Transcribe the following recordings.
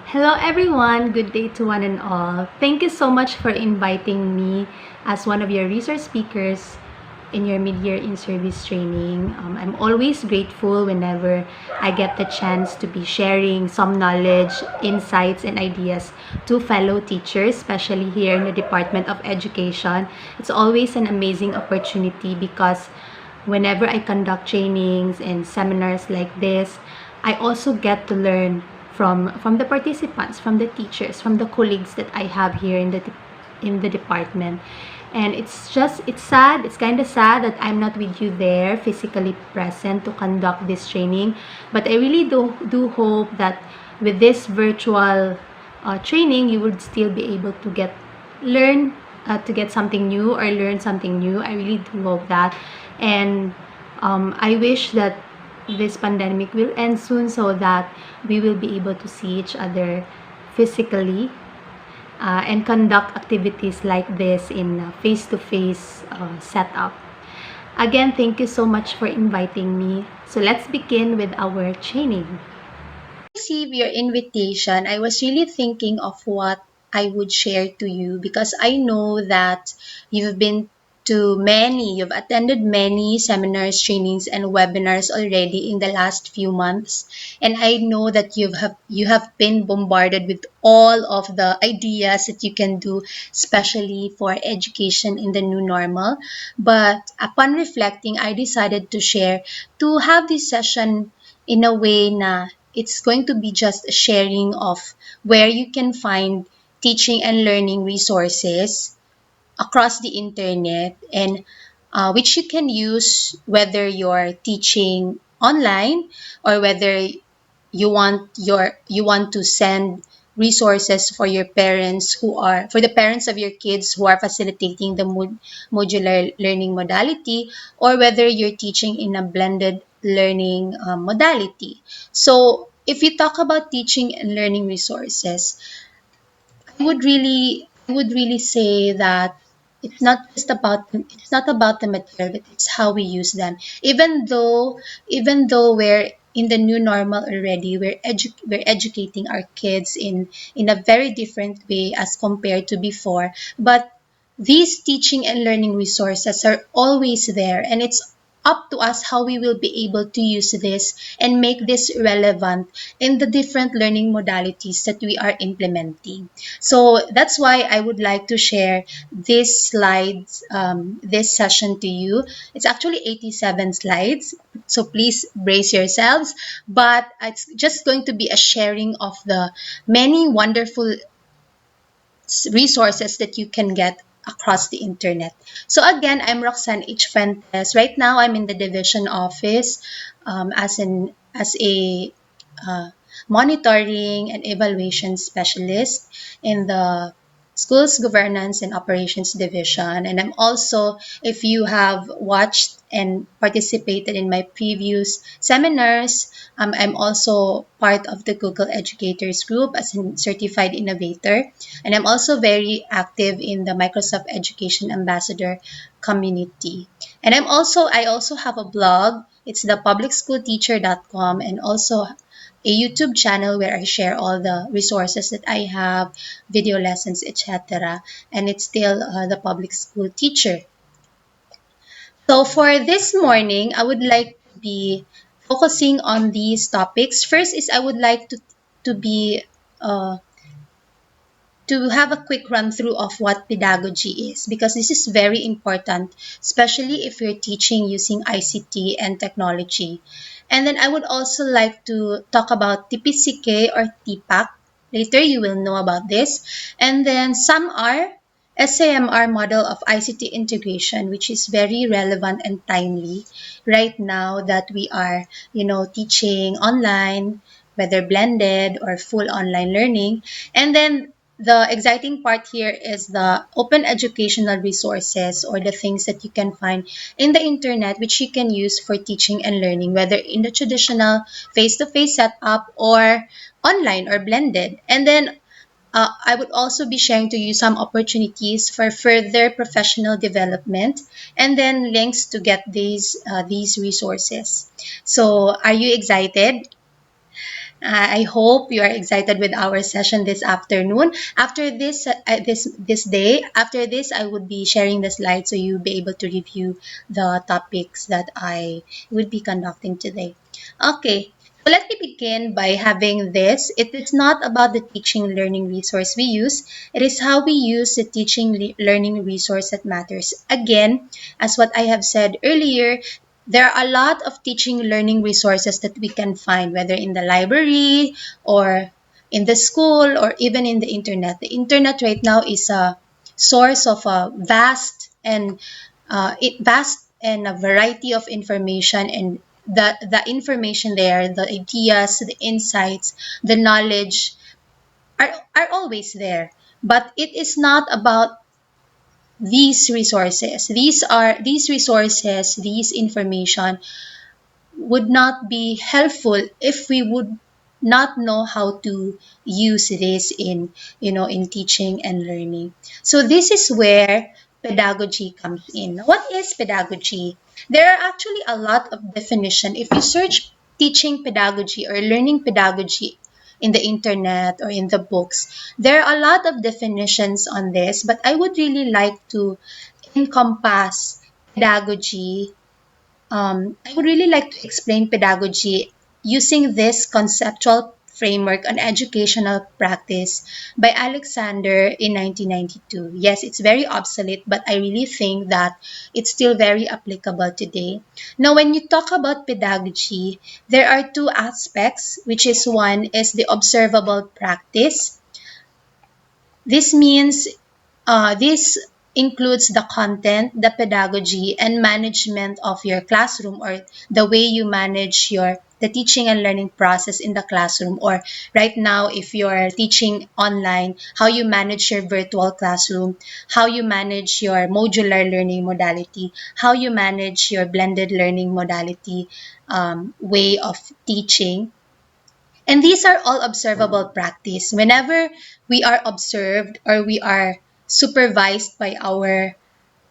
Hello everyone, good day to one and all. Thank you so much for inviting me as one of your resource speakers in your mid-year in-service training. I'm always grateful whenever I get the chance to be sharing some knowledge, insights, and ideas to fellow teachers, especially here in the Department of Education. It's always an amazing opportunity because whenever I conduct trainings and seminars like this, I also get to learn from the participants, from the teachers, from the colleagues that I have here in the department. And it's sad, it's kind of sad that I'm not with you there physically present to conduct this training, but I really do hope that with this virtual training you would still be able to learn to get something new or learn something new. I really do hope that. And I wish that this pandemic will end soon so that we will be able to see each other physically and conduct activities like this in a face-to-face setup. Again, thank you so much for inviting me. So let's begin with our training. Receive your invitation, I was really thinking of what I would share to you because I know that you've attended many seminars, trainings, and webinars already in the last few months. And I know that you have been bombarded with all of the ideas that you can do, especially for education in the new normal. But upon reflecting, I decided to have this session in a way na it's going to be just a sharing of where you can find teaching and learning resources across the internet and which you can use whether you're teaching online or whether you want to send resources for your parents who are for the parents of your kids who are facilitating the modular learning modality, or whether you're teaching in a blended learning modality. So if you talk about teaching and learning resources, I would really say that it's not about the material, but it's how we use them. Even though we're in the new normal already, we're educating our kids in a very different way as compared to before. But these teaching and learning resources are always there, and it's up to us how we will be able to use this and make this relevant in the different learning modalities that we are implementing. So that's why I would like to share this slides, this session to you. It's actually 87 slides, so please brace yourselves. But it's just going to be a sharing of the many wonderful resources that you can get across the internet. So again, I'm Roxanne H. Fuentes. Right now, I'm in the division office as a monitoring and evaluation specialist in the Schools Governance and Operations Division. And I'm also, if you have watched and participated in my previous seminars, I'm also part of the Google Educators Group as a certified innovator. And I'm also very active in the Microsoft Education Ambassador community. And I also have a blog. It's the publicschoolteacher.com, and also a YouTube channel where I share all the resources that I have, video lessons, etc. And it's still the public school teacher. So for this morning, I would like to be focusing on these topics. First is I would like to be to have a quick run through of what pedagogy is, because this is very important, especially if you're teaching using ICT and technology. And then I would also like to talk about TPCK or TPAC. Later you will know about this. And then SAMR model of ICT integration, which is very relevant and timely right now that we are, teaching online, whether blended or full online learning. And then the exciting part here is the open educational resources, or the things that you can find in the internet which you can use for teaching and learning, whether in the traditional face-to-face setup or online or blended. And then I would also be sharing to you some opportunities for further professional development, and then links to get these resources. So are you excited? I hope you are excited with our session this afternoon. After this day, after this, I would be sharing the slides so you'll be able to review the topics that I would be conducting today. Okay, so let me begin by having this. It is not about the teaching learning resource we use. It is how we use the teaching learning resource that matters. Again, as what I have said earlier, there are a lot of teaching learning resources that we can find, whether in the library or in the school or even in the internet. The internet right now is a source of a vast and a variety of information, and the information there, the ideas, the insights, the knowledge are always there. But it is not about these resources. These resources, these information would not be helpful if we would not know how to use this in in teaching and learning. So this is where pedagogy comes in. What is pedagogy? There are actually a lot of definition. If you search teaching pedagogy or learning pedagogy in the internet or in the books, there are a lot of definitions on this, but I would really like to encompass pedagogy. I would really like to explain pedagogy using this conceptual framework on educational practice by Alexander in 1992. Yes, it's very obsolete, but I really think that it's still very applicable today. Now, when you talk about pedagogy, there are two aspects, which is one is the observable practice. This includes the content, the pedagogy, and management of your classroom, or the way you manage the teaching and learning process in the classroom, or right now if you're teaching online, how you manage your virtual classroom, how you manage your modular learning modality, how you manage your blended learning modality way of teaching. And these are all observable practice. Whenever we are observed or we are supervised by our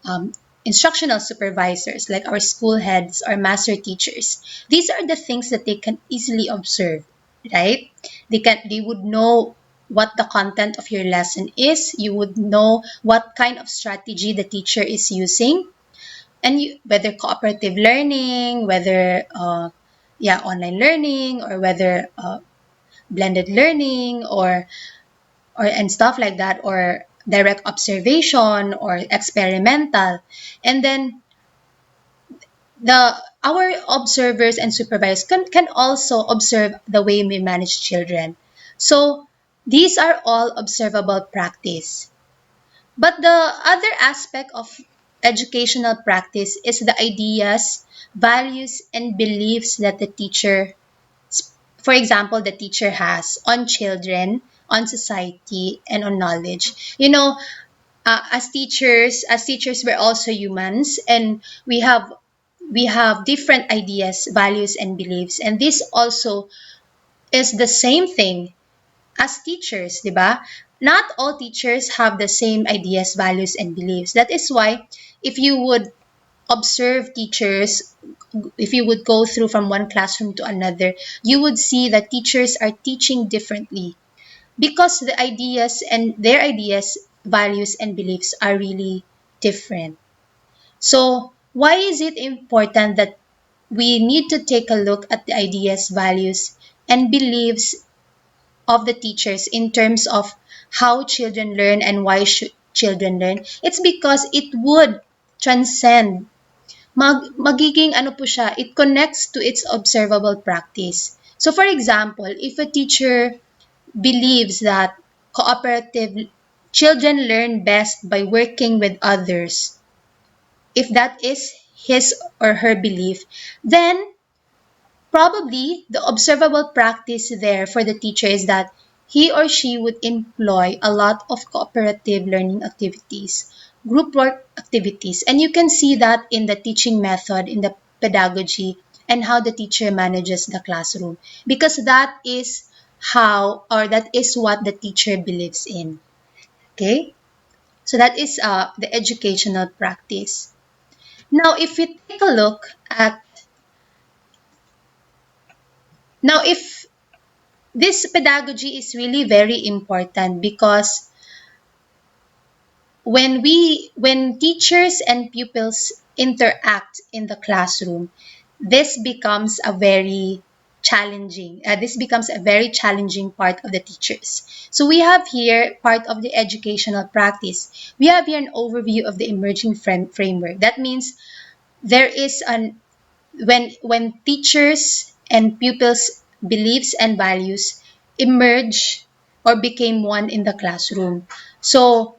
um, instructional supervisors, like our school heads or master teachers, these are the things that they can easily observe, right? They would know what the content of your lesson is. You would know what kind of strategy the teacher is using, and whether cooperative learning, whether online learning, or whether blended learning or and stuff like that, or direct observation or experimental. And then the our observers and supervisors can also observe the way we manage children. So these are all observable practice. But the other aspect of educational practice is the ideas, values, and beliefs that the teacher, for example, the teacher has on children, on society, and on knowledge. As teachers, we're also humans, and we have different ideas, values, and beliefs. And this also is the same thing as teachers, di ba? Not all teachers have the same ideas, values, and beliefs. That is why if you would observe teachers, if you would go through from one classroom to another, you would see that teachers are teaching differently because the ideas and their ideas, values, and beliefs are really different. So, why is it important that we need to take a look at the ideas, values, and beliefs of the teachers in terms of how children learn and why should children learn? It's because it would transcend magiging ano po siya, it connects to its observable practice. So for example, if a teacher believes that cooperative children learn best by working with others, if that is his or her belief, then probably the observable practice there for the teacher is that he or she would employ a lot of cooperative learning activities, group work activities, and you can see that in the teaching method, in the pedagogy, and how the teacher manages the classroom, because that is how, or that is what the teacher believes in. Okay, so that is the educational practice. Now, if we take a look at now, if this pedagogy is really very important because when teachers and pupils interact in the classroom, this becomes a very challenging part of the teachers. So we have here part of the educational practice. We have here an overview of the emerging framework. That means there is an when teachers and pupils beliefs and values emerge or became one in the classroom. So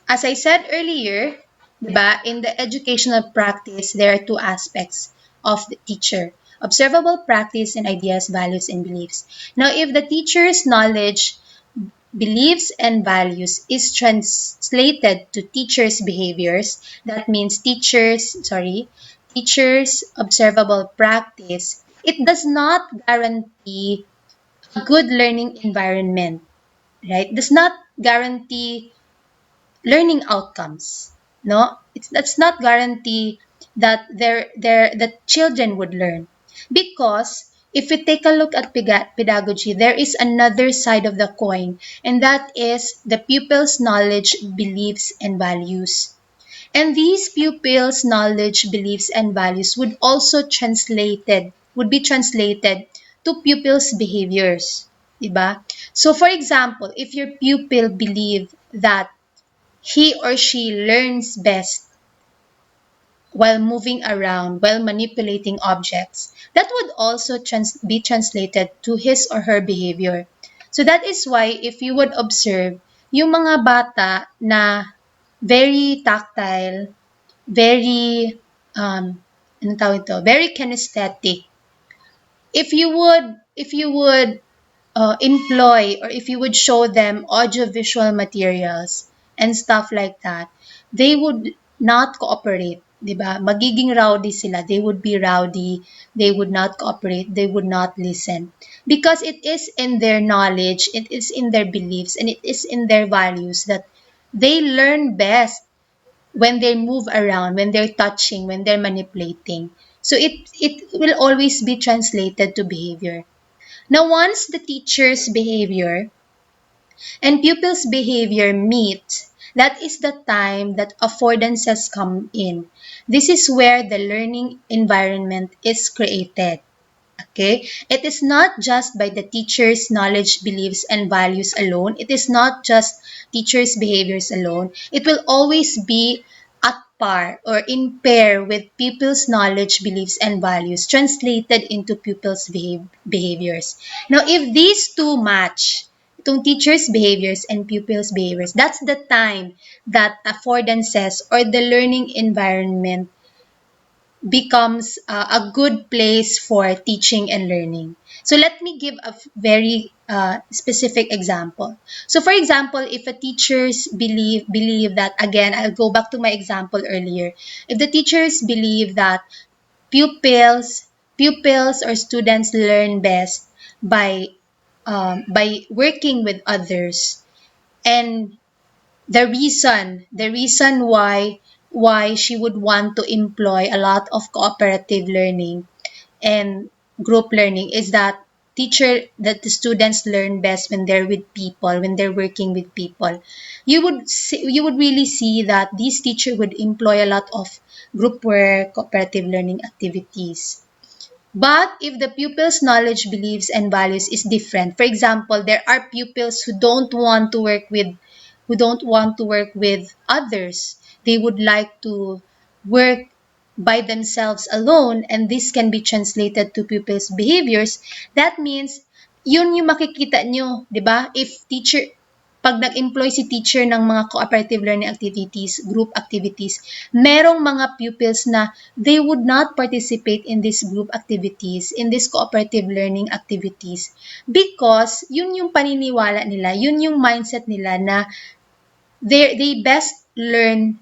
as I said earlier, diba, in the educational practice, there are two aspects of the teacher. Observable practice and ideas, values, and beliefs. Now, if the teacher's knowledge, beliefs, and values is translated to teachers' behaviors, that means teachers' observable practice, it does not guarantee a good learning environment, right? Does not guarantee learning outcomes. No, that's not guarantee that that children would learn, because if we take a look at pedagogy, there is another side of the coin, and that is the pupils' knowledge, beliefs, and values. And these pupils' knowledge, beliefs, and values would be translated to pupils' behaviors. Diba? So for example, if your pupil believe that he or she learns best while moving around, while manipulating objects, that would also be translated to his or her behavior. So that is why if you would observe, yung mga bata na very tactile, very, anong tawag ito? Very kinesthetic, if you would employ, or if you would show them audiovisual materials and stuff like that, they would not cooperate, di ba? Magiging rowdy sila. They would be rowdy. They would not cooperate. They would not listen. Because it is in their knowledge, it is in their beliefs, and it is in their values that they learn best when they move around, when they're touching, when they're manipulating. So it will always be translated to behavior. Now, once the teacher's behavior and pupil's behavior meet, that is the time that affordances come in. This is where the learning environment is created. Okay? It is not just by the teacher's knowledge, beliefs, and values alone. It is not just teacher's behaviors alone. It will always be at par or in pair with pupils' knowledge, beliefs, and values translated into pupils' behaviors. Now, if these two match, itong teacher's behaviors and pupils' behaviors, that's the time that affordances or the learning environment becomes a good place for teaching and learning. So let me give a very specific example. So for example, if a teachers believe that, again, I'll go back to my example earlier. If the teachers believe that pupils or students learn best by working with others, and the reason why she would want to employ a lot of cooperative learning and group learning is that the students learn best when they're with people, when they're working with people. You would really see that this teacher would employ a lot of group work, cooperative learning activities. But if the pupil's knowledge, beliefs, and values is different, for example, there are pupils who don't want to work with others. They would like to work by themselves alone, and this can be translated to pupils' behaviors. That means yun yung makikita nyo, 'di ba? Pag nag-employ si teacher ng mga cooperative learning activities, group activities, merong mga pupils na they would not participate in these group activities, in these cooperative learning activities, because yun yung paniniwala nila, yun yung mindset nila na they best learn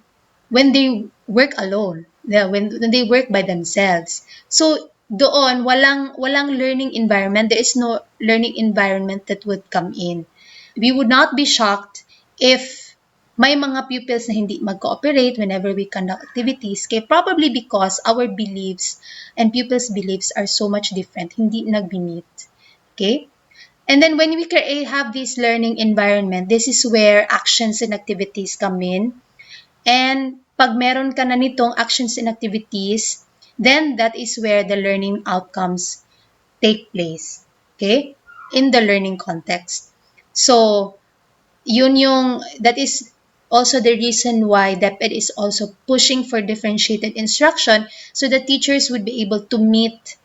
when they work alone, when they work by themselves. So doon, walang learning environment. There is no learning environment that would come in. We would not be shocked if may mga pupils na hindi mag-cooperate whenever we conduct activities, kaya probably because our beliefs and pupils' beliefs are so much different, hindi nag-meet. Okay? And then when we have this learning environment, this is where actions and activities come in. And pag meron ka na nitong actions and activities, then that is where the learning outcomes take place. Okay? In the learning context. So, that is also the reason why DepEd is also pushing for differentiated instruction so that teachers would be able to meet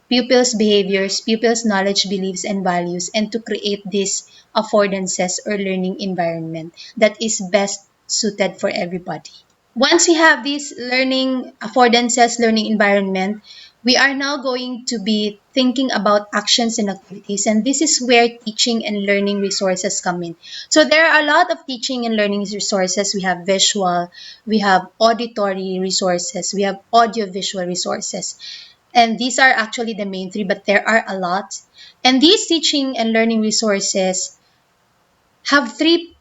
pupils' behaviors, pupils' knowledge, beliefs, and values, and to create this affordances or learning environment that is best suited for everybody. Once we have this learning affordances, learning environment, we are now going to be thinking about actions and activities, and this is where teaching and learning resources come in. So there are a lot of teaching and learning resources. We have visual, we have auditory resources, we have audio-visual resources. And these are actually the main three, but there are a lot. And these teaching and learning resources have three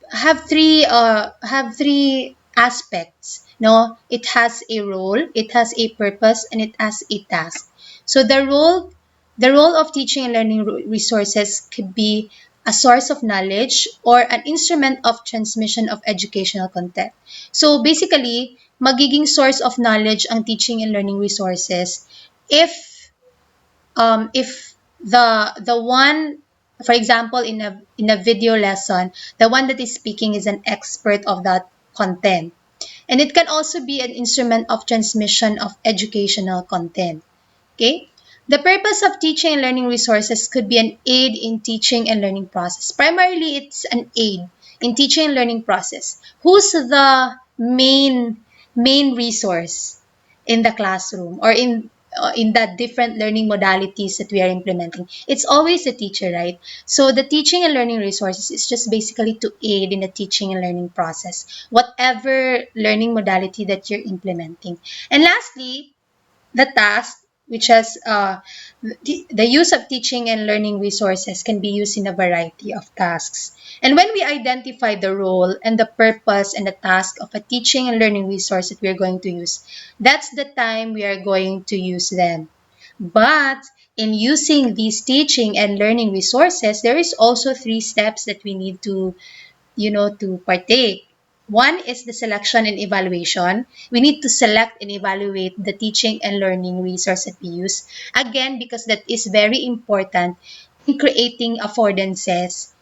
aspects. No, it has a role, it has a purpose, and it has a task. So the role of teaching and learning resources could be a source of knowledge or an instrument of transmission of educational content. So basically, magiging source of knowledge ang teaching and learning resources if if the one, for example, in a video lesson, the one that is speaking is an expert of that content, and it can also be an instrument of transmission of educational content. Okay. The purpose of teaching and learning resources could be an aid in teaching and learning process. Primarily, it's an aid in teaching and learning process. Who's the main resource in the classroom or in the different learning modalities that we are implementing? It's always the teacher, right? So the teaching and learning resources is just basically to aid in the teaching and learning process, whatever learning modality that you're implementing. And lastly, the task, which has the use of teaching and learning resources can be used in a variety of tasks. And when we identify the role and the purpose and the task of a teaching and learning resource that we're going to use, that's the time we are going to use them. But in using these teaching and learning resources, there is also three steps that we need to partake. One is the selection and evaluation. We need to select and evaluate the teaching and learning resource that we use. Again, because that is very important in creating affordances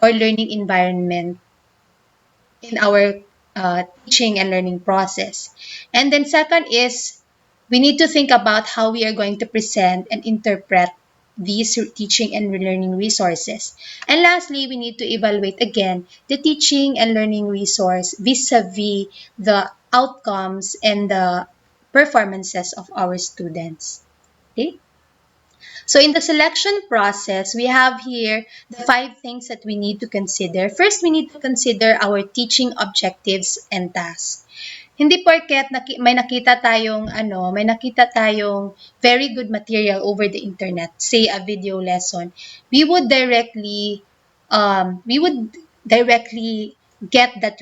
or learning environment in our teaching and learning process. And then second is we need to think about how we are going to present and interpret these teaching and learning resources. And lastly, we need to evaluate again the teaching and learning resource vis-a-vis the outcomes and the performances of our students. Okay? So in the selection process, we have here the 5 things that we need to consider. First, we need to consider our teaching objectives and tasks. Hindi porket may nakita tayong very good material over the internet, say a video lesson, we would directly get that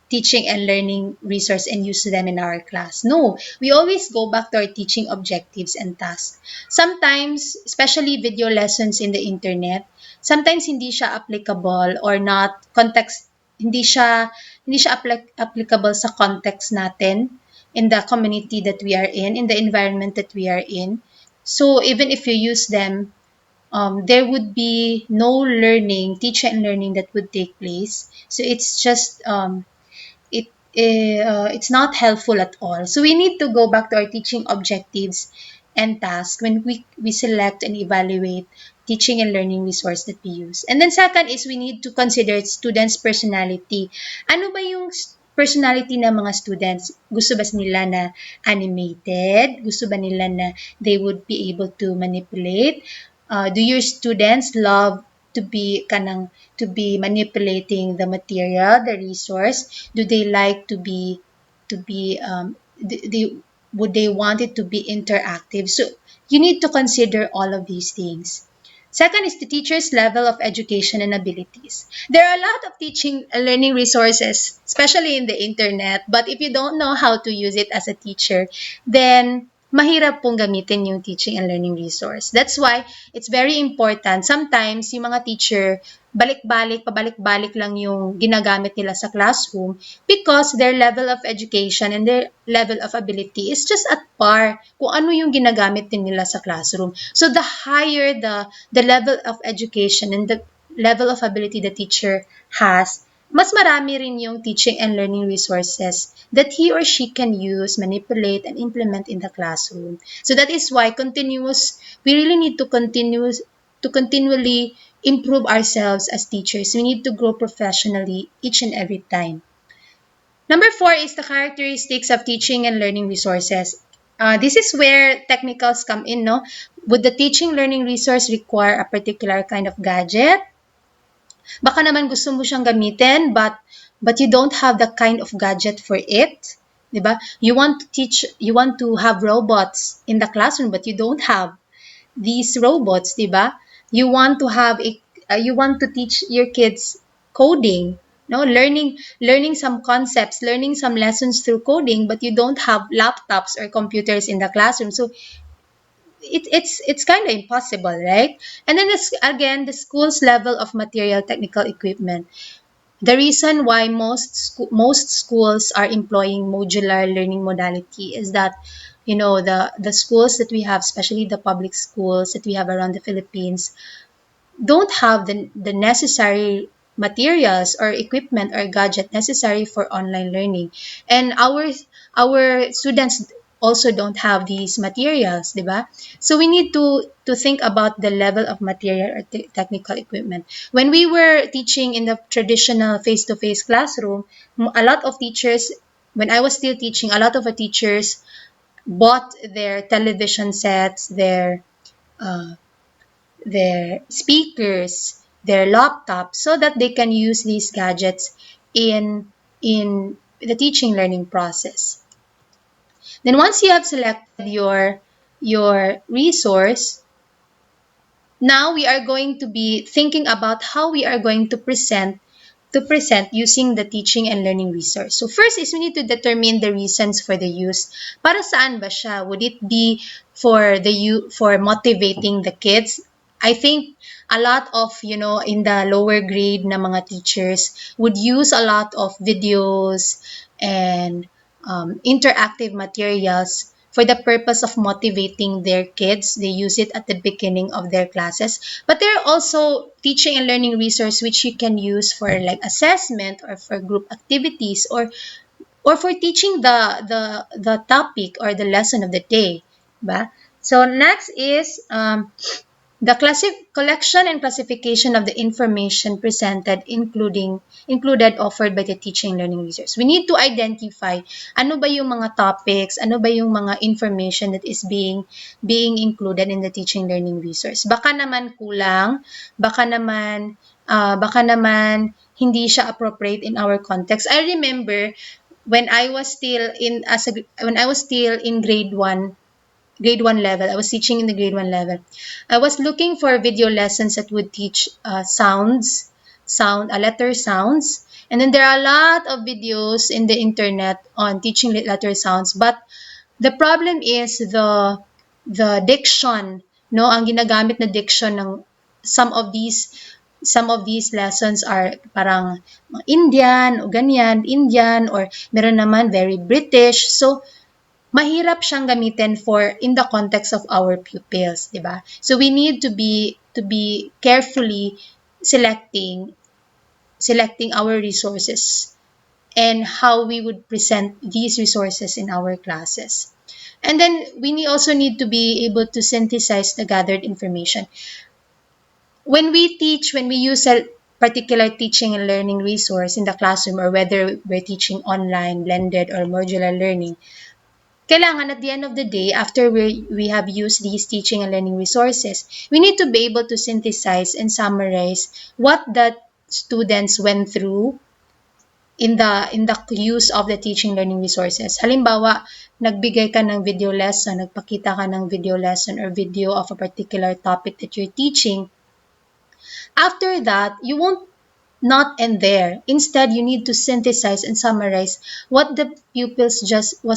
teaching and learning resource and use them in our class. No, we always go back to our teaching objectives and tasks. Sometimes, especially video lessons in the internet, sometimes hindi siya applicable or not context, hindi siya applicable sa context natin in the community that we are in the environment that we are in. So even if you use them, there would be no learning, teaching and learning that would take place. So it's just it's not helpful at all. So we need to go back to our teaching objectives and tasks when we select and evaluate teaching and learning resource that we use. And then second is we need to consider students' personality. Ano ba yung personality ng mga students? Gusto ba nila na animated? Gusto ba nila na they would be able to manipulate? Do your students love to be manipulating the material, the resource? Do they like would they want it to be interactive? So you need to consider all of these things. Second is the teacher's level of education and abilities. There are a lot of teaching and learning resources, especially in the internet, but if you don't know how to use it as a teacher, then mahirap pong gamitin yung teaching and learning resource. That's why it's very important. Sometimes, yung mga teacher, pabalik-balik lang yung ginagamit nila sa classroom because their level of education and their level of ability is just at par kung ano yung ginagamit din nila sa classroom. So, the higher the level of education and the level of ability the teacher has, mas marami rin yung teaching and learning resources that he or she can use, manipulate, and implement in the classroom. So that is why we really need to continually improve ourselves as teachers. We need to grow professionally each and every time. Number 4 is the characteristics of teaching and learning resources. This is where technicals come in, no? Would the teaching learning resource require a particular kind of gadget? Baka naman gusto mo siyang gamitin, but you don't have the kind of gadget for it. Diba? You want to have robots in the classroom, but you don't have these robots, diba? You want to you want to teach your kids coding, no? Learning some concepts, learning some lessons through coding, but you don't have laptops or computers in the classroom. So it's kind of impossible, right? And then again, the school's level of material technical equipment. The reason why most schools are employing modular learning modality is that, the schools that we have, especially the public schools that we have around the Philippines, don't have the necessary materials or equipment or gadget necessary for online learning. And our students also don't have these materials, diba? So we need to think about the level of material or technical equipment. When we were teaching in the traditional face-to-face classroom, a lot of teachers, when I was still teaching, a lot of the teachers bought their television sets, uh, their speakers, their laptops, so that they can use these gadgets in the teaching learning process. Then once you have selected your resource, now we are going to be thinking about how we are going to present using the teaching and learning resource. So first is we need to determine the reasons for the use. Para saan ba siya? Would it be for motivating the kids? I think a lot of, in the lower grade na mga teachers would use a lot of videos and interactive materials for the purpose of motivating their kids. They use it at the beginning of their classes. But there are also teaching and learning resources which you can use for like assessment or for group activities or for teaching the topic or the lesson of the day. Ba? So next is the collection and classification of the information presented included offered by the teaching and learning resource. We need to identify ano ba yung mga topics, ano ba yung mga information that is being included in the teaching and learning resource. Baka naman kulang, baka naman hindi siya appropriate in our context. I remember when I was still in grade 1 level. I was teaching in the grade 1 level. I was looking for video lessons that would teach letter sounds. And then there are a lot of videos in the internet on teaching letter sounds. But the problem is the diction, no? Ang ginagamit na diction ng some of these lessons are parang Indian o ganyan, Indian, or meron naman very British. So mahirap siyang gamitin in the context of our pupils, di ba? So we need to be carefully selecting our resources and how we would present these resources in our classes. And then we also need to be able to synthesize the gathered information. When we use a particular teaching and learning resource in the classroom, or whether we're teaching online, blended, or modular learning, kailangan at the end of the day, after we have used these teaching and learning resources, we need to be able to synthesize and summarize what the students went through in the use of the teaching and learning resources. Halimbawa, nagbigay ka ng video lesson, nagpakita ka ng video lesson or video of a particular topic that you're teaching. After that, you won't not end there. Instead, you need to synthesize and summarize what the pupils were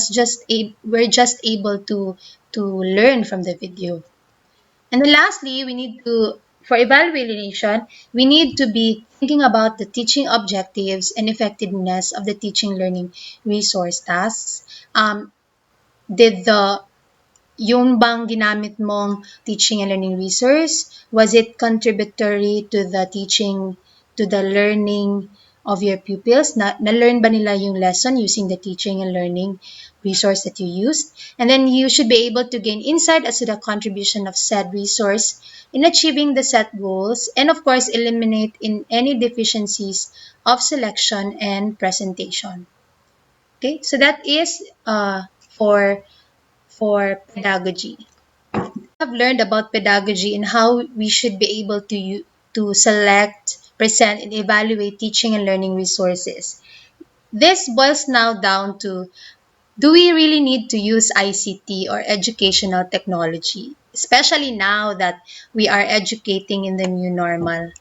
just able to learn from the video. And then lastly, for evaluation, we need to be thinking about the teaching objectives and effectiveness of the teaching learning resource tasks. Did the yung bang ginamit mong teaching and learning resource, was it contributory to the teaching, to the learning of your pupils? Na-learn ba nila yung lesson using the teaching and learning resource that you used? And then you should be able to gain insight as to the contribution of said resource in achieving the set goals, and of course, eliminate in any deficiencies of selection and presentation. Okay, so that is for pedagogy. Have learned about pedagogy and how we should be able to select, present, and evaluate teaching and learning resources. This boils now down to, do we really need to use ICT or educational technology, especially now that we are educating in the new normal?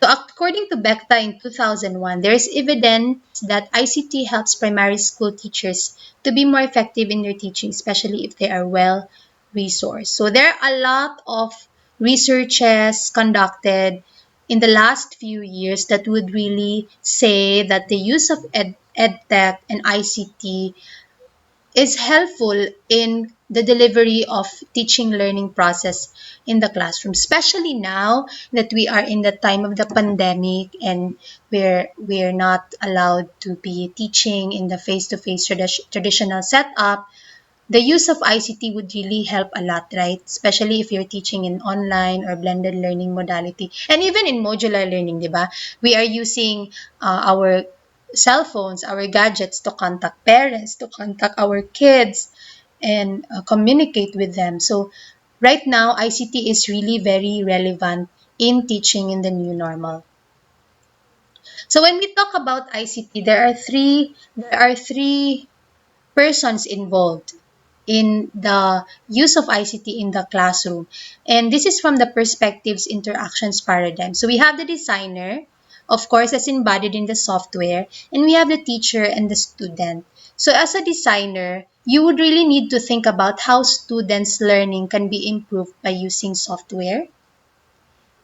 So according to Becta in 2001, there is evidence that ICT helps primary school teachers to be more effective in their teaching, especially if they are well resourced. So there are a lot of researches conducted in the last few years that would really say that the use of edtech and ICT is helpful in the delivery of teaching learning process in the classroom, especially now that we are in the time of the pandemic and we're not allowed to be teaching in the face-to-face traditional setup. The use of ICT would really help a lot, right? Especially if you're teaching in online or blended learning modality. And even in modular learning, di ba? We are using our cell phones, our gadgets to contact parents, to contact our kids, and communicate with them. So right now, ICT is really very relevant in teaching in the new normal. So when we talk about ICT, there are three persons involved in the use of ICT in the classroom. And this is from the perspectives interactions paradigm. So we have the designer, of course, that's embodied in the software, and we have the teacher and the student. So as a designer, you would really need to think about how students' learning can be improved by using software.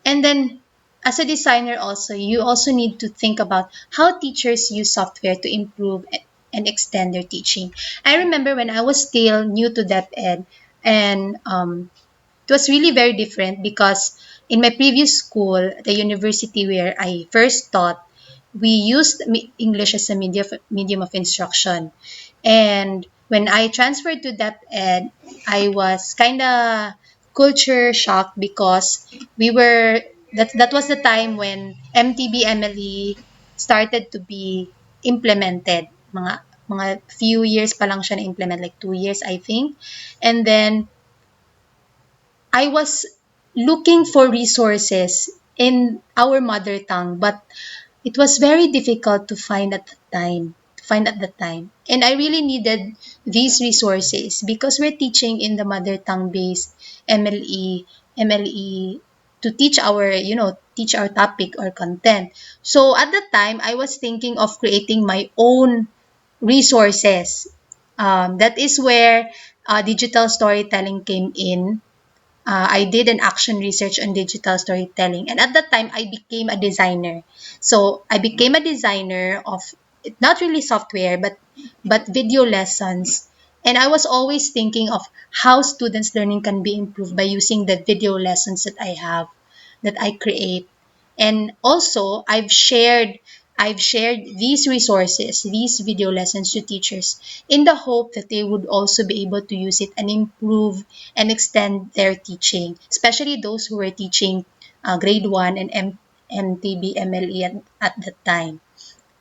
And then as a designer also, you also need to think about how teachers use software to improve and extend their teaching. I remember when I was still new to DepEd, and it was really very different because in my previous school, the university where I first taught, we used English as a medium of instruction. And when I transferred to DepEd, I was kind of culture shocked because that was the time when MTB MLE started to be implemented. Mga few years pa lang siya na implement, like 2 years I think. And then I was looking for resources in our mother tongue, but it was very difficult to find at the time. And I really needed these resources because we're teaching in the mother tongue based MLE to teach our topic or content. So at the time, I was thinking of creating my own resources. That is where digital storytelling came in. I did an action research on digital storytelling, and at that time I became a designer. So I became a designer of not really software, but video lessons. And I was always thinking of how students' learning can be improved by using the video lessons that I create. And also, I've shared these resources, these video lessons to teachers in the hope that they would also be able to use it and improve and extend their teaching, especially those who were teaching grade 1 and MTB MLE at that time.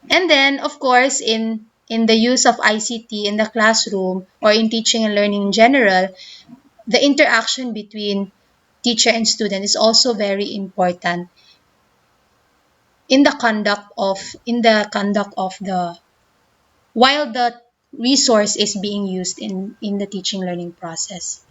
And then, of course, in the use of ICT in the classroom or in teaching and learning in general, the interaction between teacher and student is also very important in the conduct of the while the resource is being used in the teaching learning process.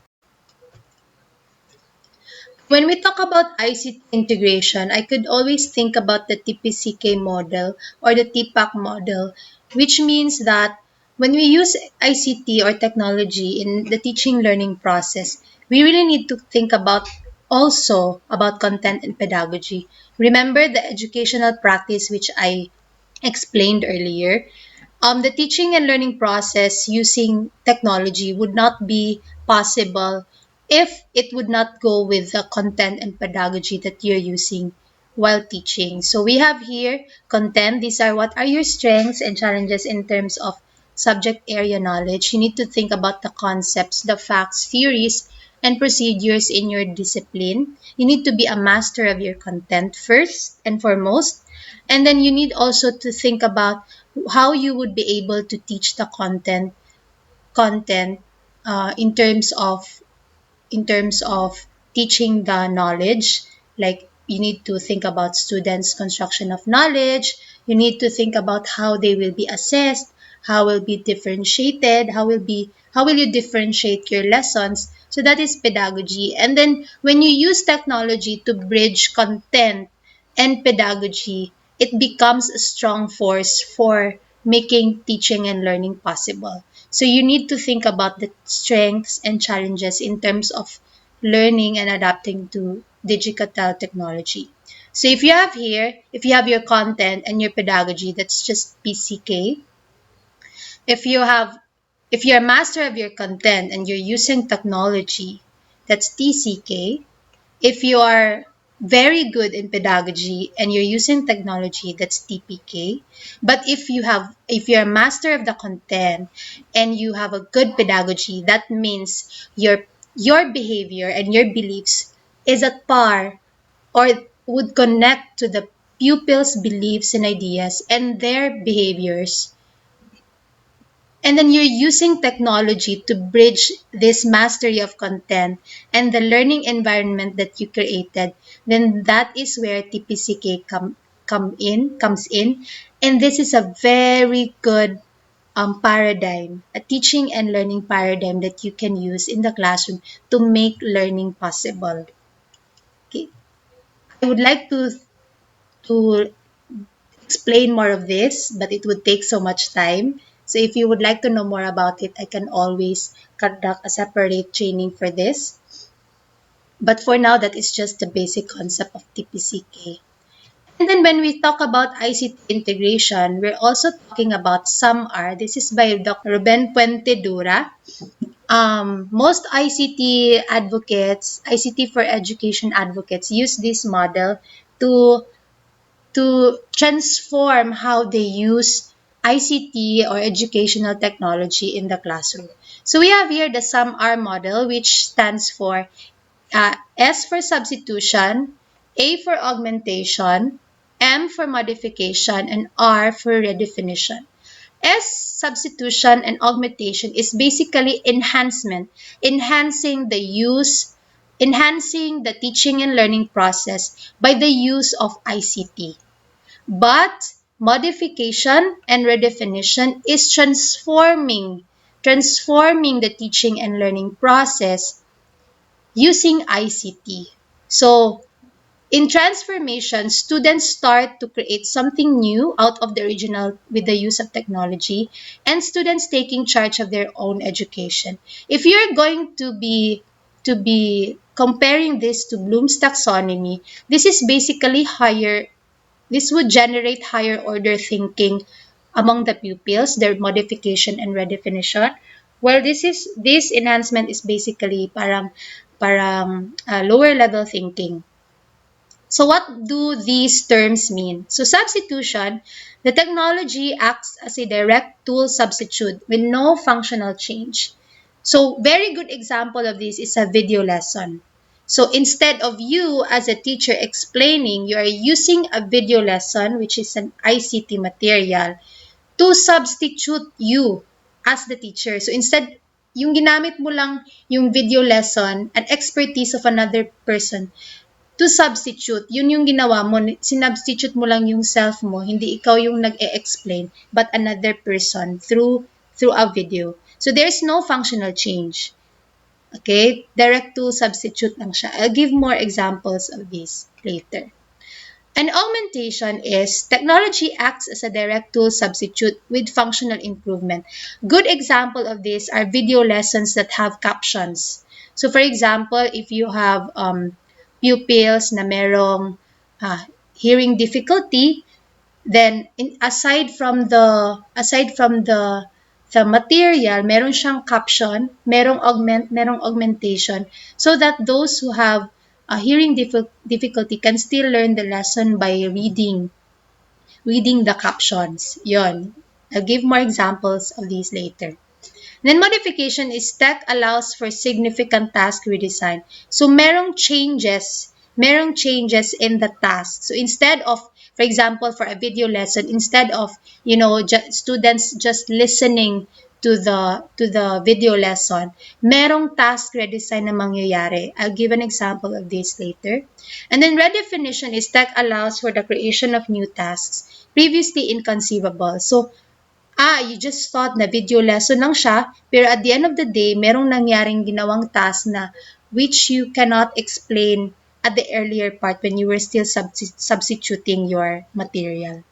When we talk about ICT integration, I could always think about the TPCK model or the TPAC model, which means that when we use ICT or technology in the teaching learning process, we really need to think about also about content and pedagogy. Remember the educational practice which I explained earlier? The teaching and learning process using technology would not be possible if it would not go with the content and pedagogy that you're using while teaching. So we have here content. These are what are your strengths and challenges in terms of subject area knowledge. You need to think about the concepts, the facts, theories, and procedures in your discipline. You need to be a master of your content first and foremost. And then you need also to think about how you would be able to teach the content in terms of teaching the knowledge. Like you need to think about students construction of knowledge. You need to think about how they will be assessed, how will be differentiated, how will you differentiate your lessons. So that is pedagogy. And then when you use technology to bridge content and pedagogy, it becomes a strong force for making teaching and learning possible. So you need to think about the strengths and challenges in terms of learning and adapting to digital technology. So if you have your content and your pedagogy, that's just PCK. If you have, if you're a master of your content and you're using technology, that's TCK. If you are very good in pedagogy and you're using technology, that's TPK. But if you're a master of the content and you have a good pedagogy, that means your behavior and your beliefs is at par or would connect to the pupils' beliefs and ideas and their behaviors, and then you're using technology to bridge this mastery of content and the learning environment that you created, then that is where TPCK comes in. And this is a very good paradigm, a teaching and learning paradigm that you can use in the classroom to make learning possible. Okay. I would like to explain more of this, but it would take so much time. So if you would like to know more about it, I can always conduct a separate training for this. But for now, that is just the basic concept of TPCK. And then when we talk about ICT integration, we're also talking about SAMR. This is by Dr. Ruben Puente Dura. Most ICT advocates, ICT for education advocates, use this model to transform how they use ICT or educational technology in the classroom. So we have here the SAMR model, which stands for S for substitution, A for augmentation, M for modification, and R for redefinition. S, substitution and augmentation, is basically enhancement, enhancing the teaching and learning process by the use of ICT. But modification and redefinition is transforming the teaching and learning process using ICT. So in transformation, students start to create something new out of the original with the use of technology, and students taking charge of their own education. If you're going to be comparing this to Bloom's taxonomy, this is basically this would generate higher order thinking among the pupils, their modification and redefinition. Well, this enhancement is basically parang lower level thinking. So what do these terms mean? So substitution, the technology acts as a direct tool substitute with no functional change. So very good example of this is a video lesson. So instead of you as a teacher explaining, you are using a video lesson, which is an ICT material, to substitute you as the teacher. So instead, yung ginamit mo lang yung video lesson, an expertise of another person, to substitute, yun yung ginawa mo, sinubstitute mo lang yung self mo, hindi ikaw yung nag-e-explain, but another person through a video. So there's no functional change. Okay? Direct tool substitute lang siya. I'll give more examples of these later. And augmentation is technology acts as a direct tool substitute with functional improvement. Good example of this are video lessons that have captions. So for example, if you have pupils na merong hearing difficulty, then aside from the material, meron siyang caption, merong augmentation, so that those who have a hearing difficulty can still learn the lesson by reading the captions. Yon. I'll give more examples of these later. Then modification is tech allows for significant task redesign. So merong changes in the task. So instead of, for example, for a video lesson, instead of, students just listening to the video lesson, merong task redesign na mangyayari. I'll give an example of this later. And then redefinition is tech allows for the creation of new tasks previously inconceivable. So you just thought na video lesson lang siya, pero at the end of the day, merong nangyaring ginawang task na which you cannot explain at the earlier part when you were still substituting your material.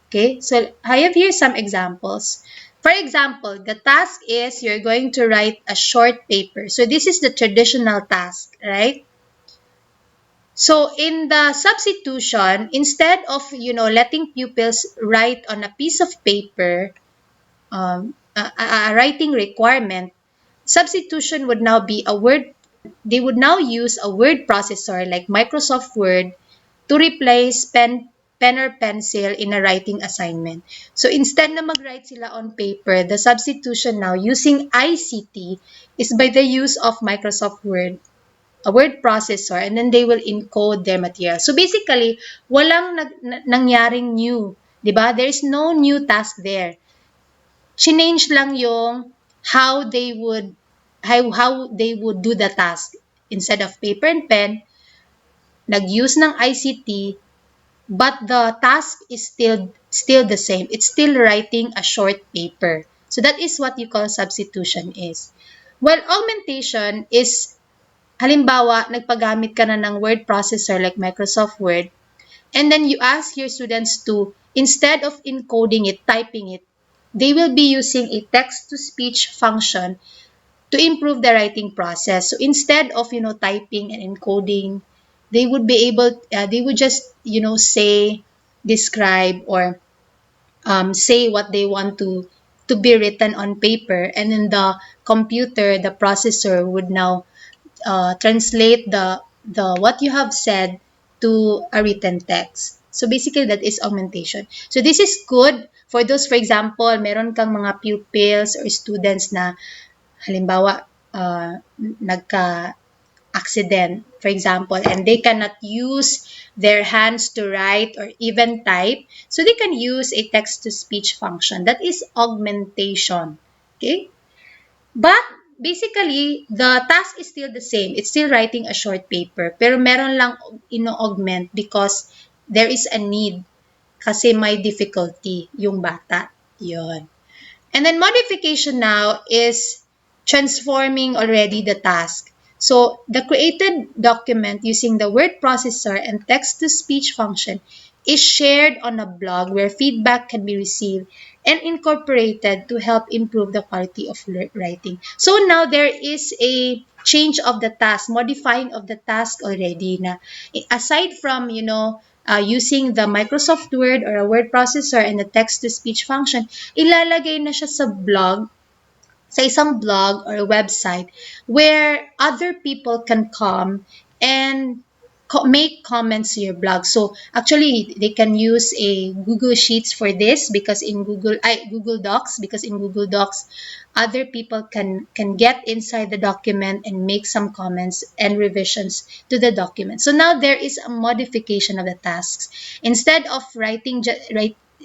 Okay, so I have here some examples. For example, the task is you're going to write a short paper. So this is the traditional task, right? So in the substitution, instead of, letting pupils write on a piece of paper, a writing requirement, substitution would now be they would now use a word processor like Microsoft Word to replace pen or pencil in a writing assignment. So instead na mag-write sila on paper, the substitution now using ICT is by the use of Microsoft Word, a word processor, and then they will encode their material. So basically, walang nangyaring new, 'di ba? There is no new task there. Change lang yung how they would do the task. Instead of paper and pen, nag-use ng ICT, but the task is still the same. It's still writing a short paper. So that is what you call substitution is. Well, augmentation is, halimbawa, nagpagamit ka na ng word processor like Microsoft Word, and then you ask your students to, instead of encoding it, typing it, they will be using a text-to-speech function to improve the writing process. So instead of, typing and encoding, they would just, say, describe, or say what they want to be written on paper, and then the processor would now translate the what you have said to a written text. So basically, that is augmentation. So this is good for those, for example, meron kang mga pupils or students na, halimbawa, nagka-accident, for example, and they cannot use their hands to write or even type, so they can use a text-to-speech function. That is augmentation. Okay? But basically, the task is still the same. It's still writing a short paper. Pero meron lang ino-augment because there is a need. Kasi may difficulty yung bata. Yun. And then modification now is transforming already the task. So the created document using the word processor and text-to-speech function is shared on a blog where feedback can be received and incorporated to help improve the quality of writing. So now there is a change of the task, modifying of the task already. Na, aside from, using the Microsoft Word or a word processor and the text-to-speech function, ilalagay na siya sa isang blog or website where other people can come and make comments to your blog. So actually, they can use a Google Sheets for this, because in Google Docs, because in Google Docs, other people can get inside the document and make some comments and revisions to the document. So now there is a modification of the tasks. Instead of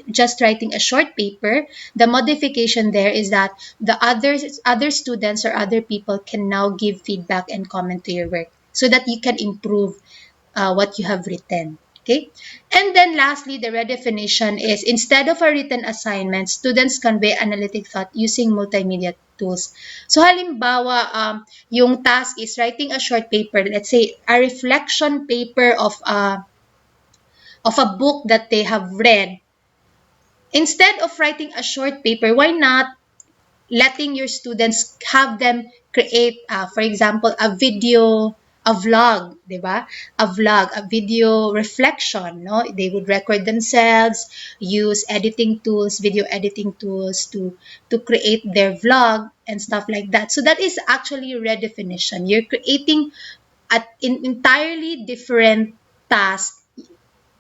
just writing a short paper, the modification there is that the other students or other people can now give feedback and comment to your work so that you can improve what you have written. Okay? And then lastly, the redefinition is, instead of a written assignment, students convey analytic thought using multimedia tools. So halimbawa, yung task is writing a short paper, let's say a reflection paper of a book that they have read. Instead of writing a short paper, why not letting your students have them create, for example, a video, a vlog, di ba? A vlog, a video reflection, no? They would record themselves, use editing tools, video editing tools to create their vlog and stuff like that. So that is actually redefinition. You're creating an entirely different task,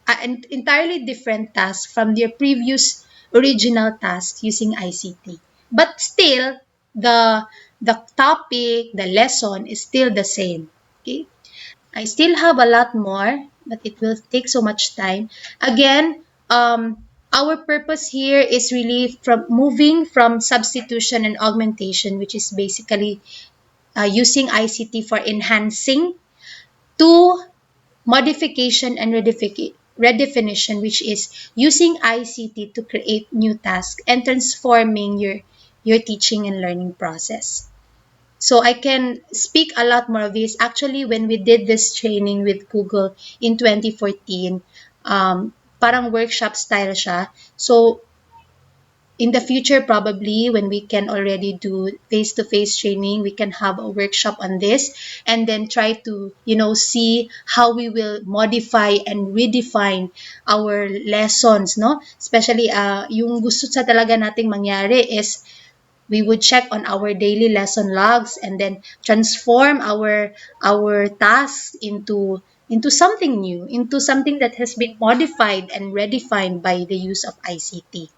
an entirely different task from their previous original task using ICT. But still, the the topic, the lesson is still the same. Okay? I still have a lot more, but it will take so much time. Again, our purpose here is really from moving from substitution and augmentation, which is basically using ICT for enhancing, to modification and redefinition, which is using ICT to create new tasks and transforming your teaching and learning process. So I can speak a lot more of this. Actually, when we did this training with Google in 2014, parang workshop style siya. So in the future, probably when we can already do face-to-face training, we can have a workshop on this and then try to, see how we will modify and redefine our lessons, no? Especially, yung gusto sa talaga nating mangyari is we would check on our daily lesson logs and then transform our tasks into something new, into something that has been modified and redefined by the use of ICT.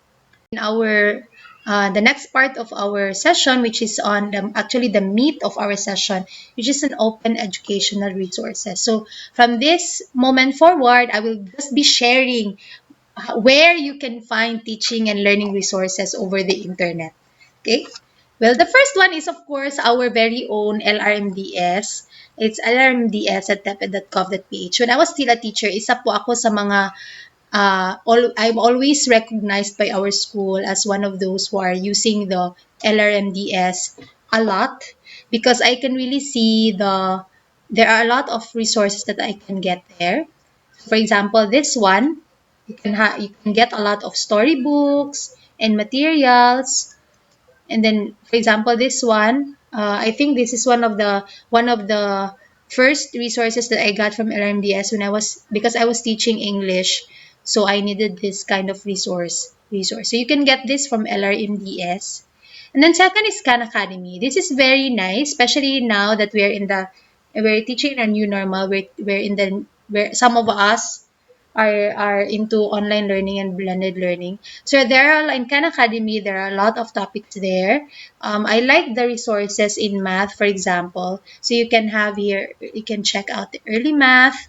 In our the next part of our session, which is on actually the meat of our session, which is an open educational resources. So from this moment forward, I will just be sharing where you can find teaching and learning resources over the internet. Okay. Well, the first one is, of course, our very own LRMDS. It's LRMDS at teped.gov.ph. When I was still a teacher, isa po ako sa mga I'm always recognized by our school as one of those who are using the LRMDS a lot, because I can really see there are a lot of resources that I can get there. For example, this one, you can get a lot of storybooks and materials. And then, for example, this one, I think this is one of the first resources that I got from LMDS when I was because I was teaching English, so I needed this kind of resource. So you can get this from LRMDS. And then second is Khan Academy. This is very nice, especially now that we're teaching a new normal. We're in the where some of us are into online learning and blended learning. So there are in Khan Academy, there are a lot of topics there. I like the resources in math, for example. So you can have here, you can check out the early math,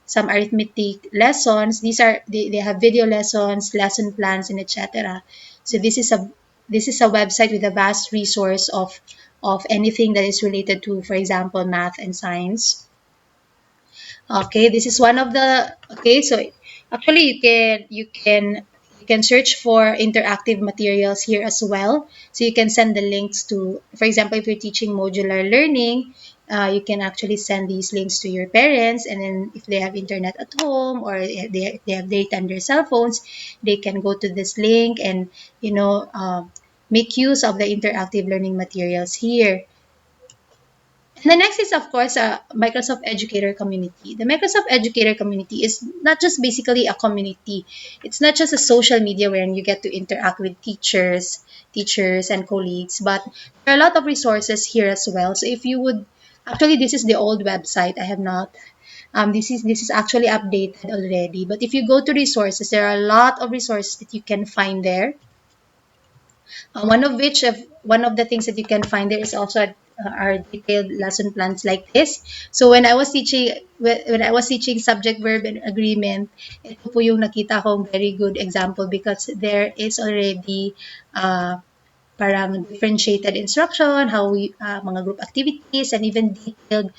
some arithmetic lessons. They have video lessons, lesson plans, and etc. So this is a website with a vast resource of anything that is related to, for example, math and science. Okay, this is one of the okay. So actually, you can search for interactive materials here as well. So you can send the links to, for example, if you're teaching modular learning, you can actually send these links to your parents, and then if they have internet at home or if they have data on their cell phones, they can go to this link and make use of the interactive learning materials here. And the next is, of course, Microsoft Educator Community. The Microsoft Educator Community is not just basically a community. It's not just a social media wherein you get to interact with teachers and colleagues, but there are a lot of resources here as well. So if you would, actually, this is the old website. I have not. This is actually updated already. But if you go to resources, there are a lot of resources that you can find there. One of the things that you can find there is also our detailed lesson plans like this. So when I was teaching subject verb and agreement, ito po yung nakita kong very good example because there is already parang differentiated instruction, how we mga group activities, and even detailed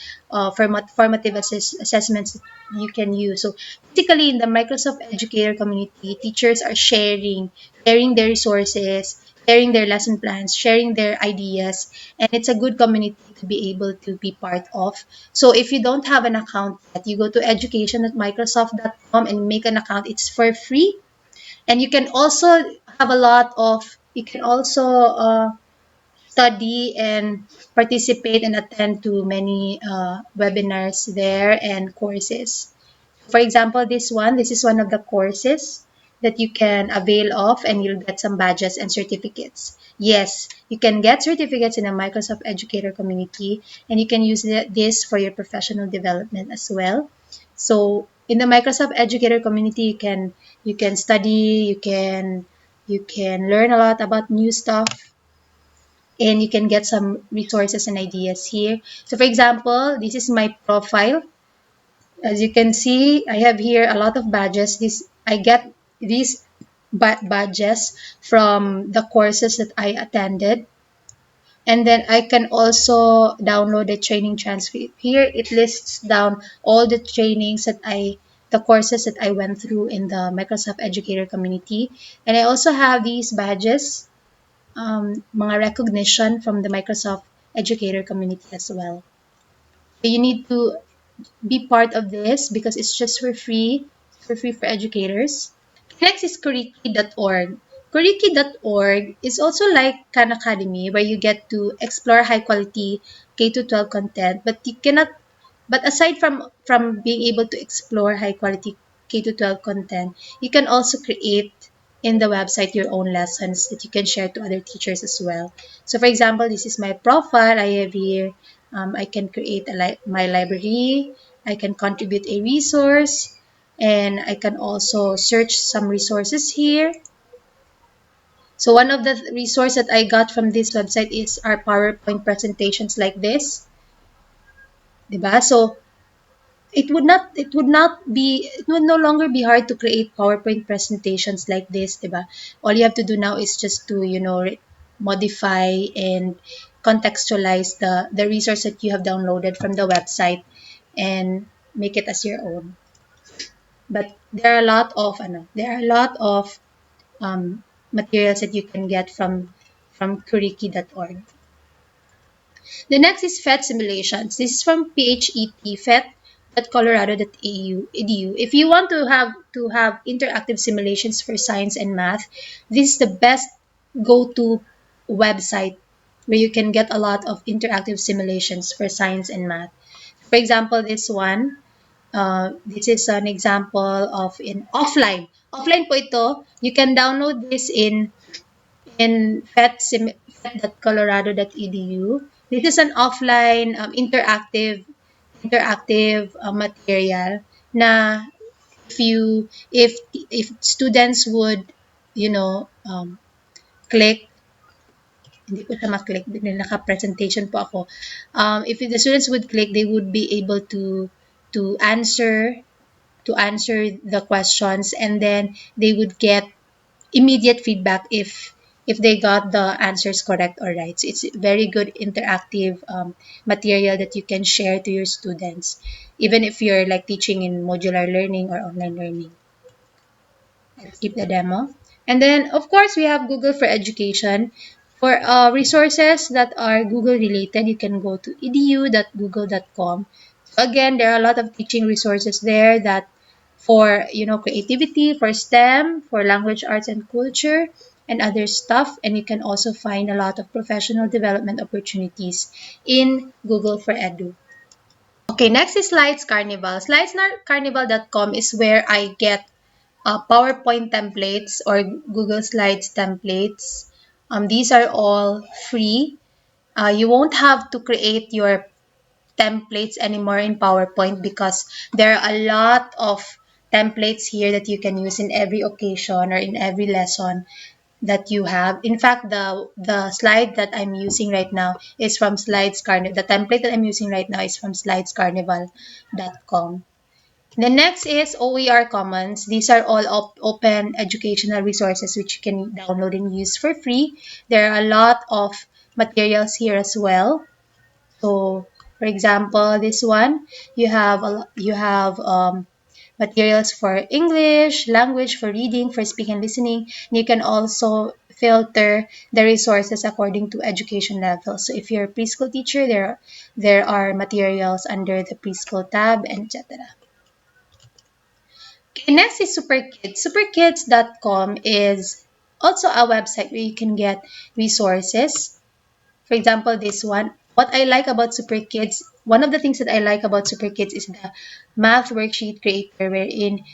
formative assessments you can use. So basically, in the Microsoft Educator community, teachers are sharing their resources, sharing their lesson plans, sharing their ideas, and it's a good community to be able to be part of. So if you don't have an account yet, you go to education@microsoft.com and make an account. It's for free, and you can also have a lot of you can also study and participate and attend to many webinars there and courses. For example, this is one of the courses that you can avail of, and you'll get some badges and certificates. Yes, you can get certificates in a Microsoft Educator community, and you can use this for your professional development as well. So in the Microsoft Educator community, you can study, you can learn a lot about new stuff, and you can get some resources and ideas here. So for example, this is my profile. As you can see, I have here a lot of badges. I get these badges from the courses that I attended. And then I can also download the training transcript. Here it lists down all the courses that I went through in the Microsoft Educator community. And I also have these badges, mga recognition from the Microsoft Educator community as well. So you need to be part of this because it's just for free. It's for free for educators. Next is Kuriki.org. Kuriki.org is also like Khan Academy, where you get to explore high quality K to 12 content, but you cannot but aside from being able to explore high quality K to 12 content, you can also create in the website your own lessons that you can share to other teachers as well. So for example, this is my profile. I have here, I can create my library. I can contribute a resource, and I can also search some resources here. So one of the resources that I got from this website is our PowerPoint presentations like this. Diba? So it would no longer be hard to create PowerPoint presentations like this, diba? All you have to do now is just to, modify and contextualize the resource that you have downloaded from the website and make it as your own. But there are a lot of materials that you can get from Kuriki.org. The next is PhET simulations. This is from PHET, phet.colorado.edu. If you want to have interactive simulations for science and math, this is the best go-to website where you can get a lot of interactive simulations for science and math. For example, this is an example of in offline. Offline po ito. You can download this in phet.colorado.edu. This is an offline interactive material na if students would click, hindi ko siya maklik, naka-presentation po ako. If the students would click, they would be able to answer the questions, and then they would get immediate feedback if they got the answers correct or right. So it's very good interactive material that you can share to your students, even if you're like teaching in modular learning or online learning. Let's keep the demo. And then, of course, we have Google for Education. For resources that are Google related, you can go to edu.google.com. So again, there are a lot of teaching resources there that for creativity, for STEM, for language arts and culture, and other stuff. And you can also find a lot of professional development opportunities in Google for Edu. Okay, next is Slides Carnival. SlidesCarnival.com is where I get PowerPoint templates or Google Slides templates. These are all free. You won't have to create your templates anymore in PowerPoint because there are a lot of templates here that you can use in every occasion or in every lesson that you have. In fact, the slide that I'm using right now is from Slides Carnival. The template that I'm using right now is from slidescarnival.com. The next is OER Commons. These are all open educational resources which you can download and use for free. There are a lot of materials here as well. So, for example, this one you have materials for English language, for reading, for speaking and listening. And you can also filter the resources according to education level. So, if you're a preschool teacher, there are materials under the preschool tab, and etc. Okay, next is SuperKids. SuperKids.com is also a website where you can get resources. For example, this one. What I like about SuperKids, one of the things that I like about SuperKids is the math worksheet creator, wherein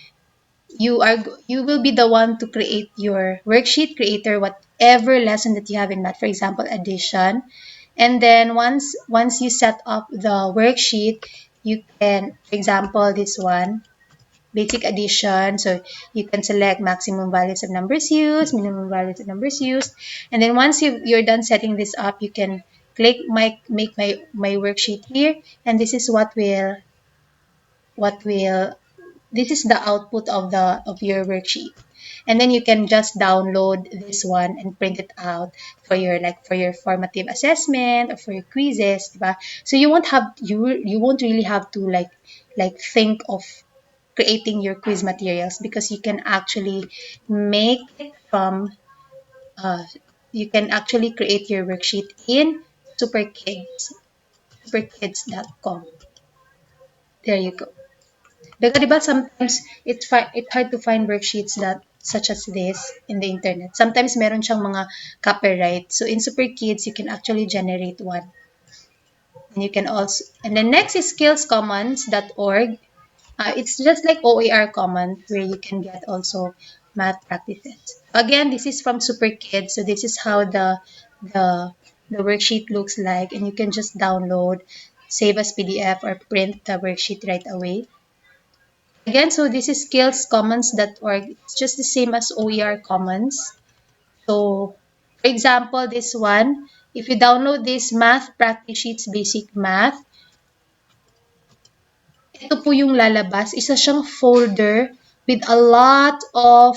you will be the one to create your worksheet creator, whatever lesson that you have in math. For example, addition, and then once you set up the worksheet, you can, for example, this one basic addition. So you can select maximum values of numbers used, minimum values of numbers used. And then once you're done setting this up, you can click make my worksheet here. And this is what will this is the output of your worksheet. And then you can just download this one and print it out for your formative assessment or for your quizzes, diba? So you won't really have to think of creating your quiz materials, because you can actually make it from uh, you can actually create your worksheet in superkids superkids.com. There you go. Because diba, sometimes it's hard to find worksheets that such as this in the internet. Sometimes meron siyang mga copyright. So in Superkids, you can actually generate one. And you can also, and the next is skillscommons.org. It's just like OER Commons, where you can get also math practices. Again, this is from SuperKids, so this is how the the worksheet looks like, and you can just download, save as PDF, or print the worksheet right away. Again, so this is skillscommons.org. It's just the same as OER Commons. So, for example, this one, if you download this math practice sheets, basic math, ito po yung lalabas. Isa siyang folder with a lot of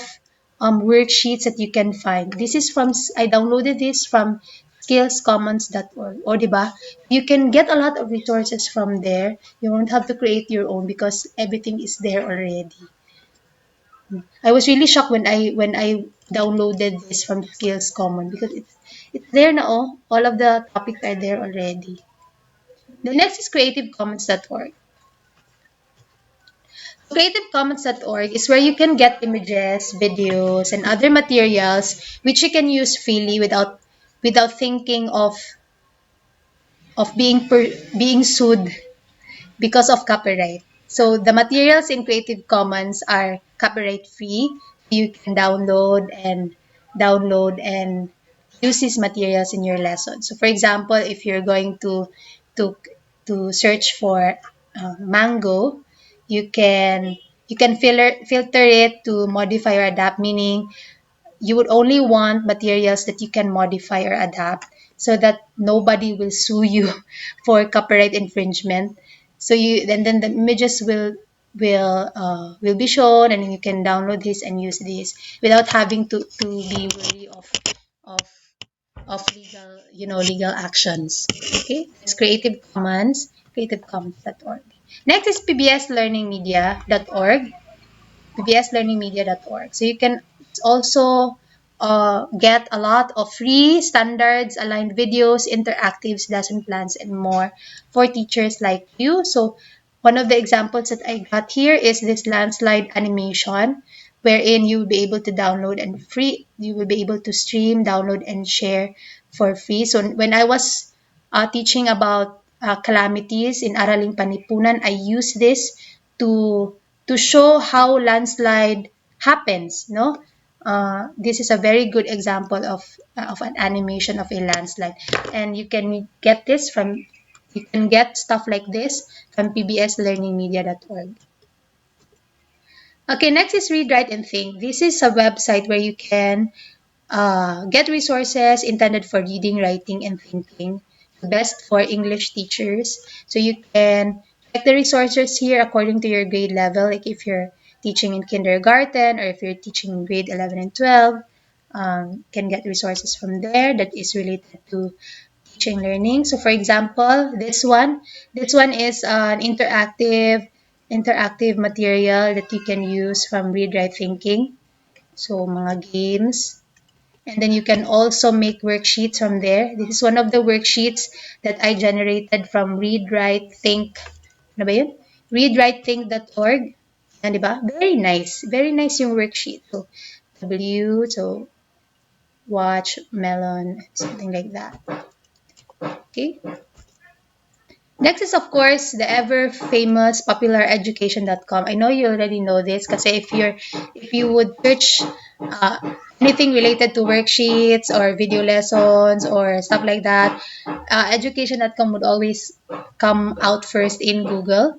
worksheets that you can find. This is I downloaded this from skillscommons.org. O, diba? You can get a lot of resources from there. You won't have to create your own because everything is there already. I was really shocked when I downloaded this from Skills Common, because it's there na, oh. All of the topics are there already. The next is creativecommons.org. Creativecommons.org is where you can get images, videos, and other materials which you can use freely without thinking of being sued because of copyright. So the materials in Creative Commons are copyright free. You can download and use these materials in your lesson. So for example, if you're going to to search for mango, you can filter it to modify or adapt, meaning you would only want materials that you can modify or adapt, so that nobody will sue you for copyright infringement. So then the images will be shown, and you can download this and use this without having to be wary of of legal actions. Okay, it's creativecommons.org. Next is pbslearningmedia.org. So you can also get a lot of free standards, aligned videos, interactives, lesson plans, and more for teachers like you. So one of the examples that I got here is this landslide animation, wherein you will be able to you will be able to stream, download, and share for free. So when I was teaching about calamities in Araling Panipunan, I use this to show how landslide happens. No, this is a very good example of an animation of a landslide, and you can get stuff like this from pbslearningmedia.org. Okay, next is Read, Write, and Think. This is a website where you can get resources intended for reading, writing, and thinking, best for English teachers. So you can Like the resources here according to your grade level, like if you're teaching in kindergarten or if you're teaching in grade 11 and 12, can get resources from there that is related to teaching learning. So for example, this one is an interactive material that you can use from Read Write Thinking. So mga games. And then you can also make worksheets from there. This is one of the worksheets that I generated from Read Write Think. Ano ba yun? Readwritethink.org. Yan, di ba? Very nice. Very nice yung worksheet. So, so watch, melon, something like that. Okay. Next is, of course, the ever famous populareducation.com. I know you already know this kasi if you would search anything related to worksheets or video lessons or stuff like that, education.com would always come out first in Google.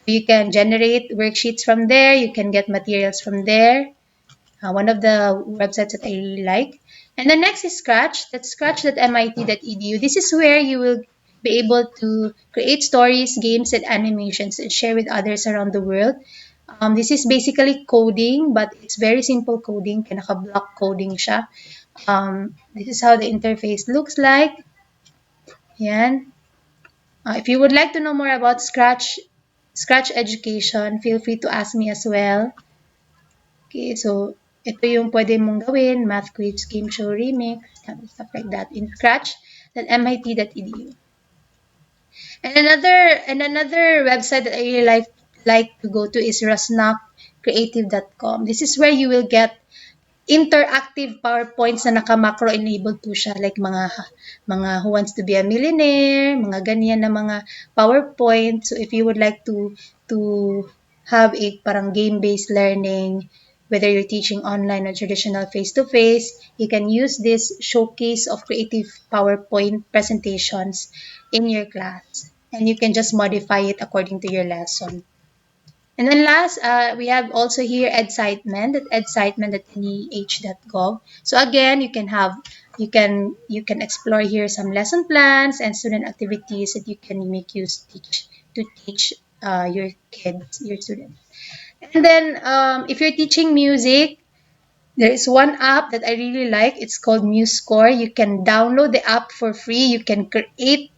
You can generate worksheets from there. You can get materials from there. One of the websites that I really like. And the next is Scratch. That's scratch.mit.edu. This is where you will be able to create stories, games, and animations and share with others around the world. This is basically coding, but it's very simple coding. Naka-block coding siya. This is how the interface looks like. Yan. If you would like to know more about Scratch Education, feel free to ask me as well. Okay, so ito yung pwede mong gawin, math quiz, game show, remix, stuff like that in scratch.mit.edu. And another website that I really like to go to is rasnakcreative.com. This is where you will get interactive PowerPoints na naka-macro-enabled po siya. Like mga Who Wants to be a Millionaire, mga ganyan na mga PowerPoint. So if you would like to have a parang game-based learning, whether you're teaching online or traditional face-to-face, you can use this showcase of creative PowerPoint presentations in your class. And you can just modify it according to your lesson. And then last, we have also here EdSitement at edsitement.nih.gov. So again, you can explore here some lesson plans and student activities that you can make use to teach your kids, your students. And then if you're teaching music, there is one app that I really like. It's called MuseScore. You can download the app for free. You can create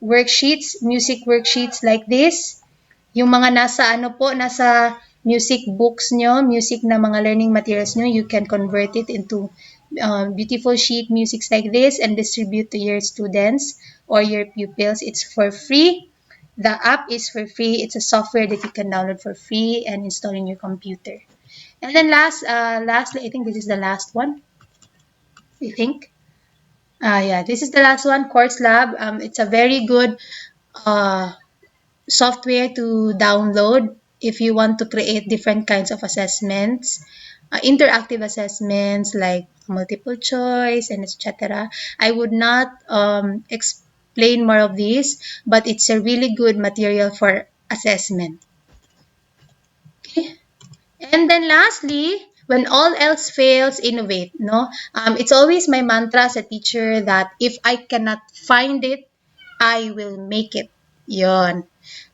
worksheets, music worksheets like this. Yung mga nasa music books nyo, music na mga learning materials nyo, you can convert it into beautiful sheet musics like this and distribute to your students or your pupils. It's for free. The app is for free. It's a software that you can download for free and install in your computer. And then lastly, I think this is the last one. I think. Yeah, this is the last one, Course Lab. It's a very good software to download if you want to create different kinds of assessments, interactive assessments like multiple choice and etc. I would not explain more of this, but it's a really good material for assessment. Okay. And then lastly, when all else fails, innovate. No, it's always my mantra as a teacher that if I cannot find it, I will make it. Yon.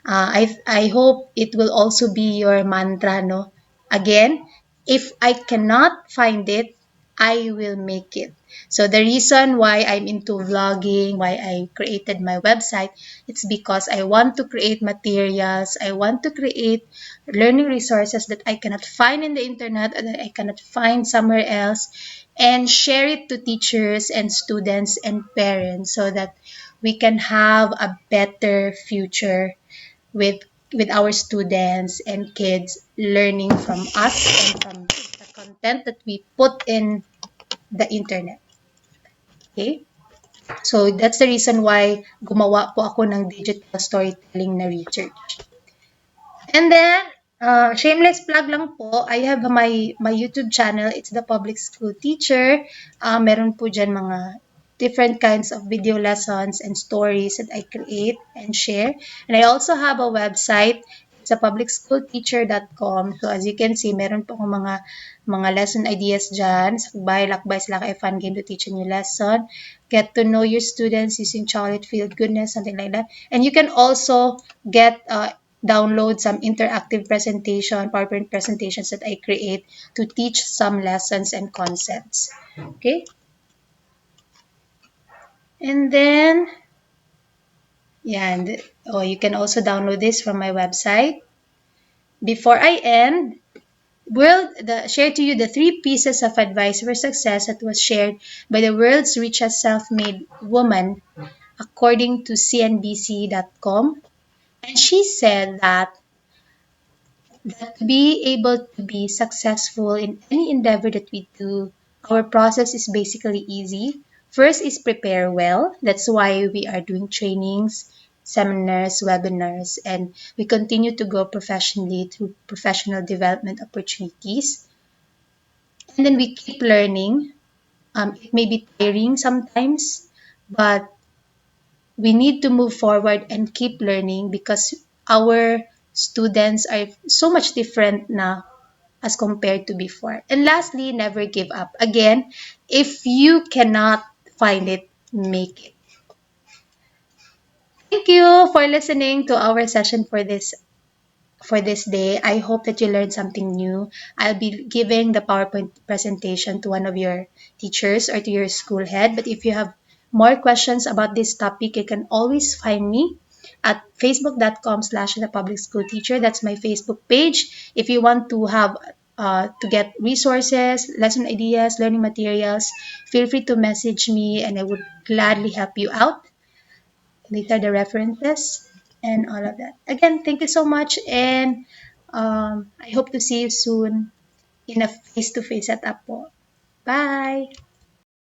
I hope it will also be your mantra, no? Again, if I cannot find it, I will make it. So the reason why I'm into vlogging, why I created my website, it's because I want to create materials, I want to create learning resources that I cannot find in the internet or that I cannot find somewhere else and share it to teachers and students and parents so that we can have a better future with our students and kids learning from us and from the content that we put in the internet. Okay? So that's the reason why gumawa po ako ng digital storytelling na research. And then, shameless plug lang po, I have my YouTube channel. It's the Public School Teacher. Meron po dyan mga different kinds of video lessons and stories that I create and share. And I also have a website. It's a publicschoolteacher.com. So as you can see, meron po akong mga lesson ideas dyan. Sa pagbahay, lakbay, sila kay fun game to teach a new lesson. Get to know your students using chocolate field goodness, something like that. And you can also get download some interactive presentation, PowerPoint presentations that I create to teach some lessons and concepts. Okay? And then, yeah, and oh, you can also download this from my website. Before I end, share to you the three pieces of advice for success that was shared by the world's richest self-made woman, according to CNBC.com. And she said that to be able to be successful in any endeavor that we do, our process is basically easy. First is prepare well. That's why we are doing trainings, seminars, webinars, and we continue to grow professionally through professional development opportunities. And then we keep learning. It may be tiring sometimes, but we need to move forward and keep learning because our students are so much different now as compared to before. And lastly, never give up. Again, if you cannot find it, make it. Thank you for listening to our session for this day. I hope that you learned something new. I'll be giving the PowerPoint presentation to one of your teachers or to your school head. But if you have more questions about this topic, you can always find me at facebook.com/the public school teacher. That's my Facebook page. If you want to have to get resources, lesson ideas, learning materials, feel free to message me and I would gladly help you out. These are the references and all of that. Again, thank you so much, and I hope to see you soon in a face-to-face setup po. Bye!